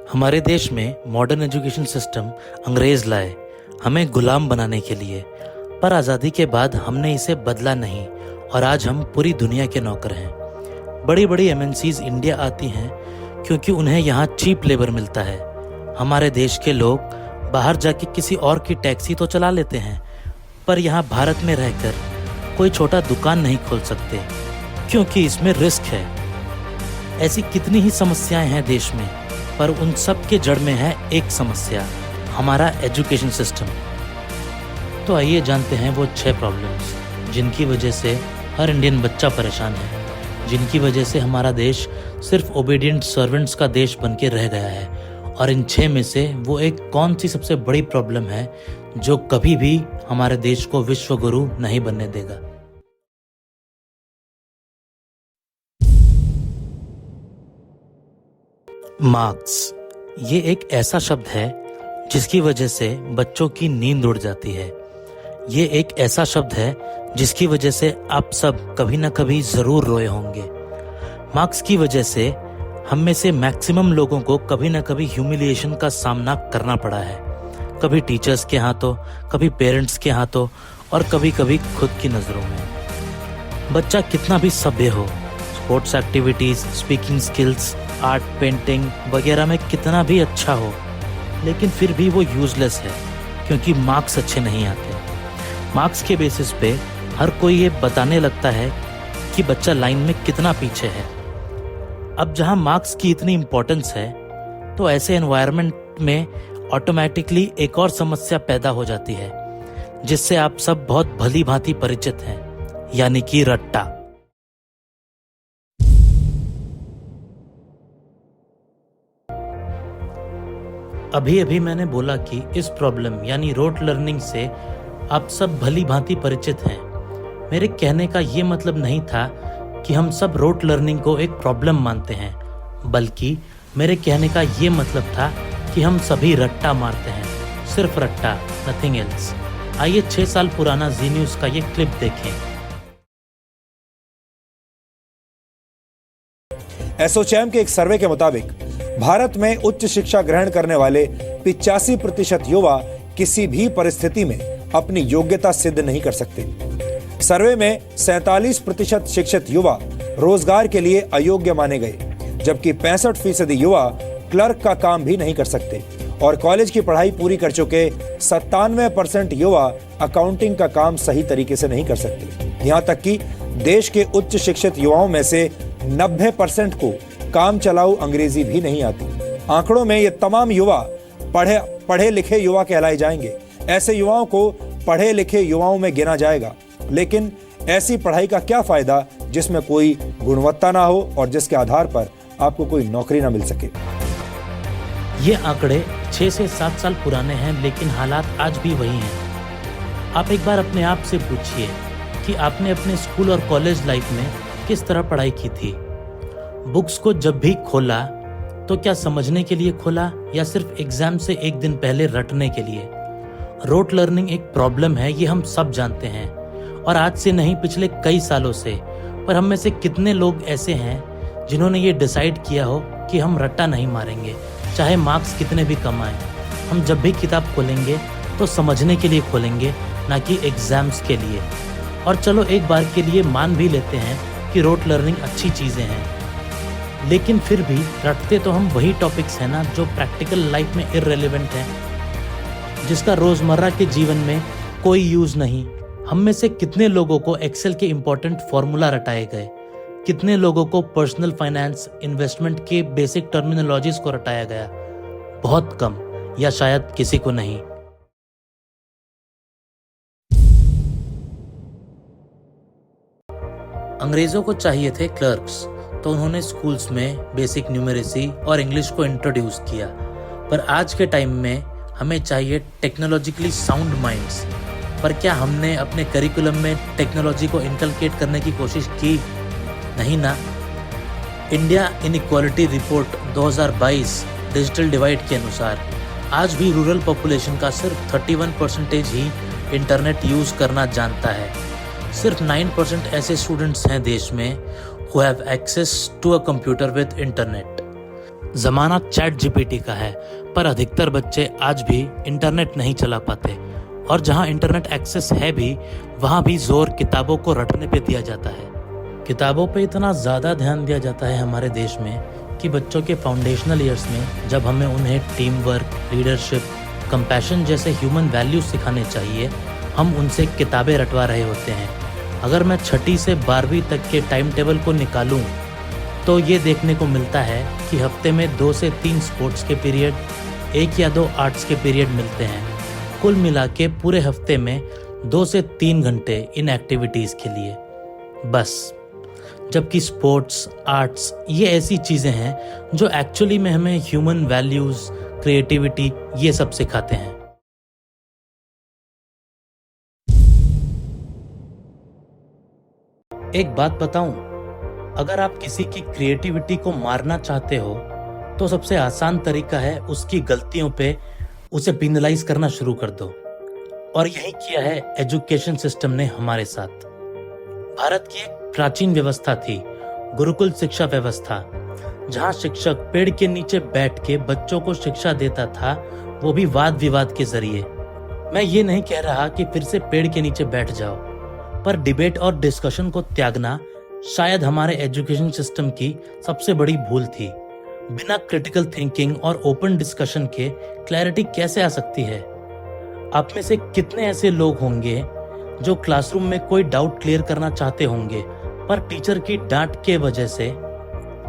हमारे देश में मॉडर्न एजुकेशन सिस्टम अंग्रेज लाए हमें गुलाम बनाने के लिए, पर आज़ादी के बाद हमने इसे बदला नहीं और आज हम पूरी दुनिया के नौकर हैं। बड़ी बड़ी एमएनसीज इंडिया आती हैं क्योंकि उन्हें यहाँ चीप लेबर मिलता है। हमारे देश के लोग बाहर जाके किसी और की टैक्सी तो चला लेते हैं, पर यहाँ भारत में रहकर कोई छोटा दुकान नहीं खोल सकते क्योंकि इसमें रिस्क है। ऐसी कितनी ही समस्याएं हैं देश में, पर उन सब के जड़ में है एक समस्या, हमारा एजुकेशन सिस्टम। तो आइए जानते हैं वो 6 प्रॉब्लम्स जिनकी वजह से हर इंडियन बच्चा परेशान है, जिनकी वजह से हमारा देश सिर्फ ओबीडिएंट सर्वेंट्स का देश बन के रह गया है। और इन 6 में से वो एक कौन सी सबसे बड़ी प्रॉब्लम है जो कभी भी हमारे देश को विश्व गुरु नहीं बनने देगा। मार्क्स, ये एक ऐसा शब्द है जिसकी वजह से बच्चों की नींद उड़ जाती है। ये एक ऐसा शब्द है जिसकी वजह से आप सब कभी ना कभी जरूर रोए होंगे। मार्क्स की वजह से हम में से मैक्सिमम लोगों को कभी ना कभी ह्यूमिलिएशन का सामना करना पड़ा है, कभी टीचर्स के हाथों, कभी पेरेंट्स के हाथों और कभी कभी खुद की नज़रों में। बच्चा कितना भी सभ्य हो, sports activities, speaking skills, art, painting वगैरह में कितना भी अच्छा हो, लेकिन फिर भी वो यूजलेस है क्योंकि मार्क्स अच्छे नहीं आते। मार्क्स के बेसिस पे हर कोई ये बताने लगता है कि बच्चा लाइन में कितना पीछे है। अब जहाँ मार्क्स की इतनी इम्पोर्टेंस है, तो ऐसे एनवायरनमेंट में ऑटोमेटिकली एक और समस्या पैदा हो जाती है जिससे आप सब बहुत भली भांति परिचित हैं, यानी कि रट्टा। अभी अभी मैंने बोला कि इस प्रॉब्लम यानी रोट लर्निंग से आप सब भली भांति परिचित हैं। मेरे कहने का ये मतलब नहीं था कि हम सब रोट लर्निंग को एक प्रॉब्लम मानते हैं, बल्कि मेरे कहने का ये मतलब था कि हम सभी रट्टा मारते हैं, सिर्फ रट्टा, नथिंग एल्स। आइए 6 साल पुराना जी न्यूज़ का ये क्लिप देखें। एसोचैम के एक सर्वे के मुताबिक भारत में उच्च शिक्षा ग्रहण करने वाले 85% युवा किसी भी परिस्थिति में अपनी योग्यता सिद्ध नहीं कर सकते। सर्वे में 47% शिक्षित युवा रोजगार के लिए अयोग्य माने गए, जबकि 65% युवा क्लर्क का काम भी नहीं कर सकते और कॉलेज की पढ़ाई पूरी कर चुके 97% युवा अकाउंटिंग का काम सही तरीके से नहीं कर सकते। यहाँ तक कि देश के उच्च शिक्षित युवाओं में से 90% को काम चलाऊ अंग्रेजी भी नहीं आती। आंकड़ों में ये तमाम युवा पढ़े लिखे युवा कहलाए जाएंगे। ऐसे युवाओं को पढ़े लिखे युवाओं में गिना जाएगा, लेकिन ऐसी पढ़ाई का क्या फायदा जिसमें कोई गुणवत्ता ना हो और जिसके आधार पर आपको कोई नौकरी ना मिल सके। ये आंकड़े 6 से 7 साल पुराने हैं, लेकिन हालात आज भी वही हैं। आप एक बार अपने आप से पूछिए कि आपने अपने स्कूल और कॉलेज लाइफ में किस तरह पढ़ाई की थी। बुक्स को जब भी खोला तो क्या समझने के लिए खोला या सिर्फ एग्जाम से एक दिन पहले रटने के लिए। रोट लर्निंग एक प्रॉब्लम है, ये हम सब जानते हैं, और आज से नहीं पिछले कई सालों से। पर हम में से कितने लोग ऐसे हैं जिन्होंने ये डिसाइड किया हो कि हम रट्टा नहीं मारेंगे, चाहे मार्क्स कितने भी कम आए। हम जब भी किताब खोलेंगे तो समझने के लिए खोलेंगे, ना कि एग्जाम्स के लिए। और चलो एक बार के लिए मान भी लेते हैं कि रोट लर्निंग अच्छी चीज़ें हैं, लेकिन फिर भी रटते तो हम वही टॉपिक्स हैं ना जो प्रैक्टिकल लाइफ में इररिलेवेंट हैं, जिसका रोज़मर्रा के जीवन में कोई यूज़ नहीं। हम में से कितने लोगों को एक्सेल के इम्पोर्टेंट फॉर्मूला रटाए गए, कितने लोगों को पर्सनल फाइनेंस, इन्वेस्टमेंट के बेसिक टर्मिनोलॉजीज को रटाया गया। बहुत कम या शायद किसी को नहीं। अंग्रेजों को चाहिए थे क्लर्क्स, तो उन्होंने स्कूल्स में बेसिक न्यूमेरेसी और इंग्लिश को इंट्रोड्यूस किया। पर आज के टाइम में हमें चाहिए टेक्नोलॉजिकली साउंड माइंड्स। पर क्या हमने अपने करिकुलम में टेक्नोलॉजी को इनकलकेट करने की कोशिश की? नहीं ना। India inequality report 2022 digital divide के अनुसार आज भी रूरल पॉपुलेशन का सिर्फ 31% ही इंटरनेट यूज़ करना जानता है। सिर्फ 9% ऐसे स्टूडेंट्स हैं देश में who have access to a computer with internet। जमाना चैट जीपीटी का है, पर अधिकतर बच्चे आज भी इंटरनेट नहीं चला पाते, और जहां इंटरनेट एक्सेस है भी, वहां भी जोर किताबों को रटने पे दिया जाता है। किताबों पे इतना ज़्यादा ध्यान दिया जाता है हमारे देश में कि बच्चों के फाउंडेशनल ईयर्स में जब हमें उन्हें टीम वर्क, लीडरशिप, कंपैशन जैसे ह्यूमन वैल्यूज सिखाने चाहिए, हम उनसे किताबें रटवा रहे होते हैं। अगर मैं 6ठी से 12वीं तक के टाइम टेबल को निकालूं तो ये देखने को मिलता है कि हफ्ते में 2 से 3 स्पोर्ट्स के पीरियड, 1 या 2 आर्ट्स के पीरियड मिलते हैं। कुल मिला के पूरे हफ्ते में 2 से 3 घंटे इन एक्टिविटीज़ के लिए बस। जबकि स्पोर्ट्स, आर्ट्स ये ऐसी चीज़ें हैं जो एक्चुअली में हमें ह्यूमन वैल्यूज़, क्रिएटिविटी ये सब सिखाते हैं। एक बात बताऊं, अगर आप किसी की क्रिएटिविटी को मारना चाहते हो तो सबसे आसान तरीका है उसकी गलतियों पे उसे पेनलाइज करना शुरू कर दो, और यही किया है एजुकेशन सिस्टम ने हमारे साथ। भारत की एक प्राचीन व्यवस्था थी गुरुकुल शिक्षा व्यवस्था, जहां शिक्षक पेड़ के नीचे बैठ के बच्चों को शिक्षा देता था, वो भी वाद विवाद के जरिए। मैं ये नहीं कह रहा कि फिर से पेड़ के नीचे बैठ जाओ, पर डिबेट और डिस्कशन को त्यागना शायद हमारे एजुकेशन सिस्टम की सबसे बड़ी भूल थी। बिना क्रिटिकल थिंकिंग और ओपन डिस्कशन के क्लैरिटी कैसे आ सकती है? आप में से कितने ऐसे लोग होंगे जो क्लासरूम में कोई डाउट क्लियर करना चाहते होंगे, पर टीचर की डांट के वजह से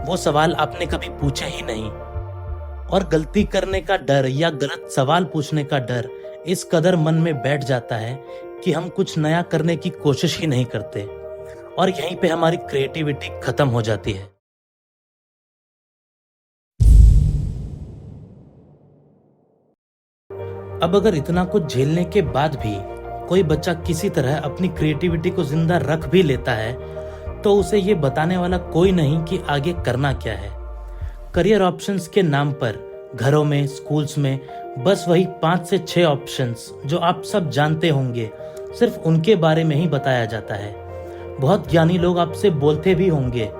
वो सवाल आपने कभी पूछे ही नहीं, और गलती करने का डर या गलत सवाल पूछने का डर इस कदर मन में बैठ जाता है कि हम कुछ नया करने की कोशिश ही नहीं करते, और यहीं पे हमारी क्रिएटिविटी खत्म हो जाती है। अब अगर इतना कुछ झेलने के बाद भी कोई बच्चा किसी तरह अपनी क्रिएटिविटी को जिंदा रख भी लेता है, तो उसे ये बताने वाला कोई नहीं कि आगे करना क्या है। करियर ऑप्शंस के नाम पर घरों में, स्कूल्स में बस वही 5 से 6 ऑप्शंस जो आप सब जानते होंगे, सिर्फ उनके बारे में ही बताया जाता है। बहुत ज्ञानी लोग आपसे बोलते भी होंगे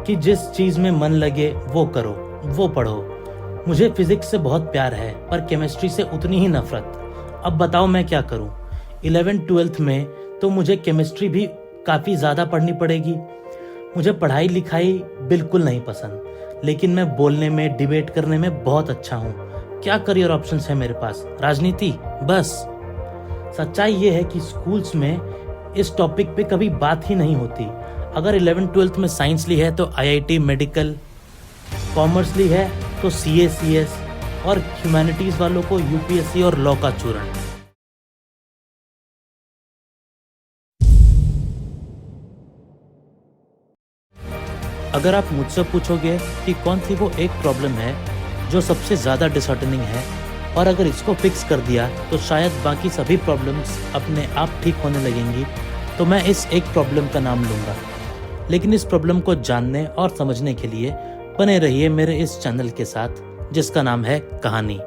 कि जिस चीज में मन लगे वो करो, वो पढ़ो। मुझे फिजिक्स से बहुत प्यार है, पर केमिस्ट्री से उतनी ही नफरत। अब बताओ मैं क्या करूं? 11th-12th में तो मुझे केमिस्ट्री भी काफ़ी ज़्यादा पढ़नी पड़ेगी। मुझे पढ़ाई लिखाई बिल्कुल नहीं पसंद, लेकिन मैं बोलने में, डिबेट करने में बहुत अच्छा हूँ। क्या करियर ऑप्शंस है मेरे पास? राजनीति बस। सच्चाई ये है कि स्कूल्स में इस टॉपिक पे कभी बात ही नहीं होती। अगर 11th-12th में साइंस ली है तो IIT मेडिकल, कॉमर्स ली है तो CA CS, और ह्यूमैनिटीज़ वालों को UPSC और लॉ का चूरण। अगर आप मुझसे पूछोगे कि कौन सी वो एक प्रॉब्लम है जो सबसे ज़्यादा डिसहार्टनिंग है, और अगर इसको फिक्स कर दिया तो शायद बाकी सभी प्रॉब्लम्स अपने आप ठीक होने लगेंगी, तो मैं इस एक प्रॉब्लम का नाम लूँगा। लेकिन इस प्रॉब्लम को जानने और समझने के लिए बने रहिए मेरे इस चैनल के साथ, जिसका नाम है कहानी।